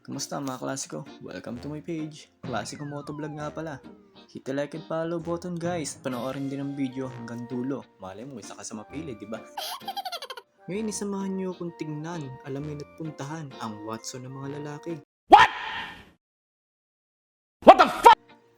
Kamusta mga klasiko? Welcome to my page. Klasiko Motovlog nga pala. Hit the like and follow button guys. Panoorin din ang video hanggang dulo. Malay mo, isa ka sa mapili, di ba? Ngayon isamahan niyo akong tingnan, alamin at puntahan ang Watson ng mga lalaki.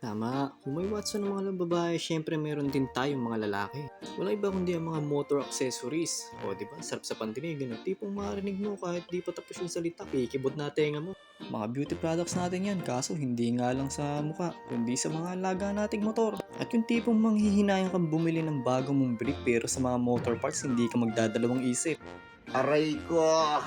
Tama, kung may Watson ng mga babae, syempre meron din tayong mga lalaki. Wala iba kundi ang mga motor accessories. O diba, sarap sa pandinig, tipong marinig mo kahit di pa tapos yung salita, kikibot na tenga mo. Mga beauty products natin yan, kaso hindi nga lang sa mukha, kundi sa mga alaga nating motor. At yung tipong manghihinayang kang bumili ng bagong mong brick pero sa mga motor parts hindi ka magdadalawang isip. Aray ko!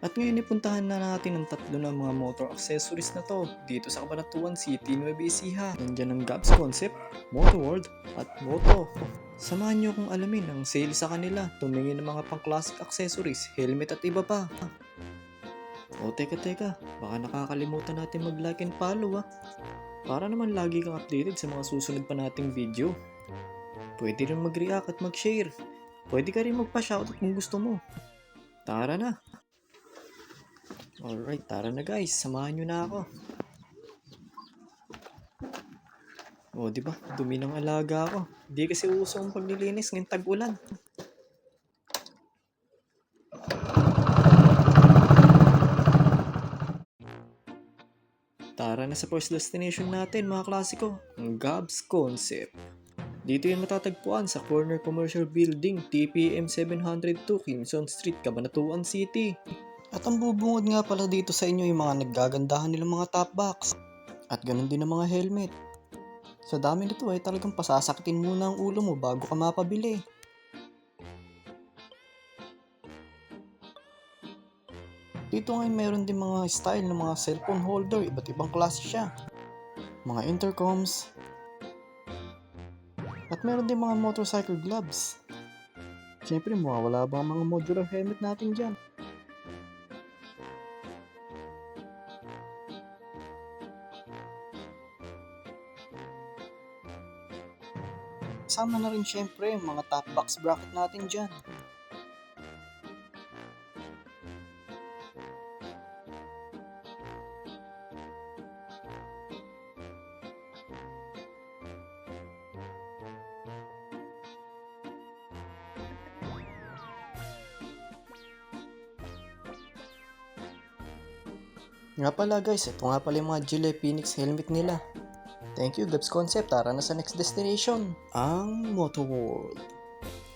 At ngayon ipuntahan na natin ang tatlo ng mga motor accessories na to dito sa Cabanatuan City, Nueva Ecija. Nandyan ang Gabs Concept, Moto World at Moto. Samahan nyo kung alamin ang sale sa kanila, tumingin ng mga pang-classic accessories, helmet at iba pa. O teka, baka nakakalimutan natin mag-like and follow para naman lagi kang updated sa mga susunod pa nating video. Pwede rin mag-react at mag-share. Pwede ka rin magpa-shoutout kung gusto mo. Tara na! Alright, tara na guys, samahan nyo na ako. O diba, dumi ng alaga ako. Hindi kasi uso ang paglilinis ngayong tag-ulan. Tara na sa first destination natin mga klasiko, ang Gabs Concept. Dito yan matatagpuan sa Corner Commercial Building, TPM 702, Quezon Street, Cabanatuan City. At ang bubungod nga pala dito sa inyo yung mga naggagandahan nilang mga top box. At ganun din ang mga helmet. Sa dami nito ay talagang pasasakitin muna ang ulo mo bago ka mapabili. Dito ngayon mayroon din mga style ng mga cellphone holder, iba't ibang klase siya. Mga intercoms. At meron din mga motorcycle gloves. Siyempre mawawala ba ang mga modular helmet natin dyan? Sama na rin syempre yung mga top box bracket natin dyan. Nga pala guys, ito nga pala yung mga Gillette Phoenix helmet nila. Thank you Gabs Concept, tara na sa next destination, ang Moto World.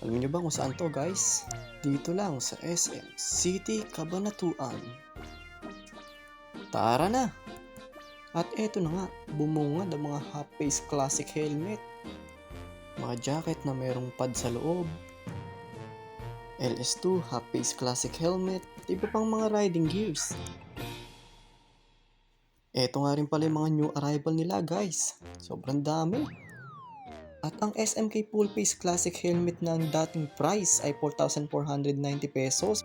Alam niyo ba kung saan to guys? Dito lang sa SM City, Cabanatuan. Tara na! At eto na nga, bumungad ang mga half-face classic helmet. Mga jacket na merong pad sa loob. LS2 half-face classic helmet, at iba pang mga riding gears. Eto nga rin pala yung mga new arrival nila guys. Sobrang dami. At ang SMK Full Face Classic Helmet na ang dating price ay 4,490 pesos.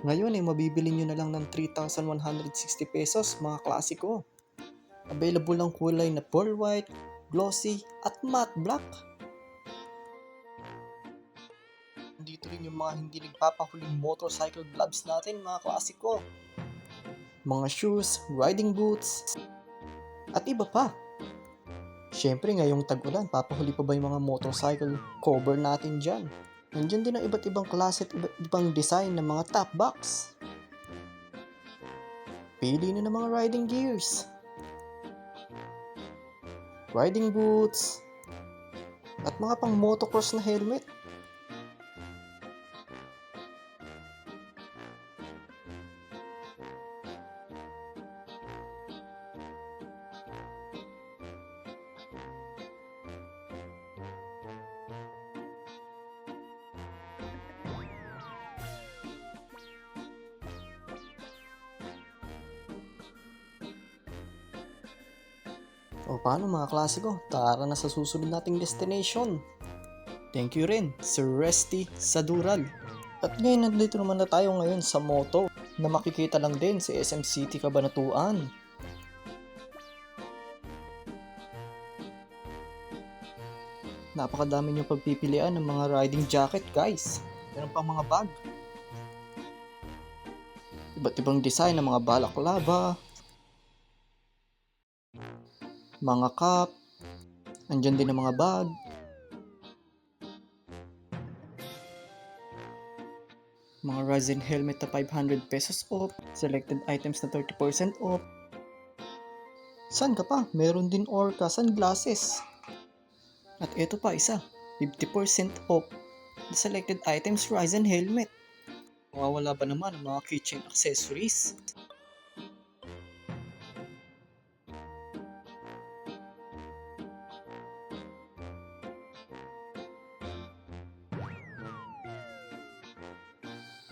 Ngayon ay mabibili nyo na lang ng 3,160 pesos mga klasiko. Available ang kulay na pearl white, glossy at matte black. Dito rin yung mga hindi nagpapahuling motorcycle gloves natin mga klasiko. Mga shoes, riding boots, at iba pa. Siyempre ngayong tag-ulan, papahuli pa ba yung mga motorcycle cover natin dyan? Nandiyan din ang iba't ibang klase at iba't ibang design ng mga top box. Pili na ng mga riding gears, riding boots, at mga pang motocross na helmet. O paano mga klasiko, tara na sa susunod nating destination. Thank you rin, Sir Resty Sadural. At ngayon nandito naman na tayo ngayon sa Moto na makikita lang din sa SM City, Cabanatuan. Napakadami niyong pagpipilian ng mga riding jacket guys. Meron pang mga bag. Iba't ibang design ng mga balaklava, mga cup, andyan din ang mga bag, mga resin helmet na 500 pesos off, selected items na 30% off. San ka pa? Meron din Orca sunglasses. At eto pa isa, 50% off the selected items resin helmet. Mawawala ba naman ang mga kitchen accessories?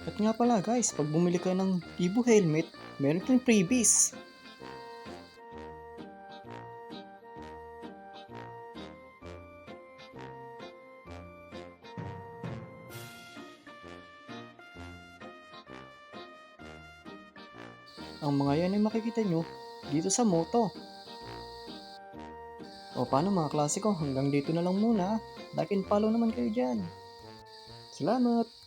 At nga pala guys, pag bumili ka ng Evo helmet, meron kang freebies. Ang mga yan ay makikita nyo dito sa Moto. O paano mga klasiko, hanggang dito na lang muna. Like and follow naman kayo dyan. Salamat!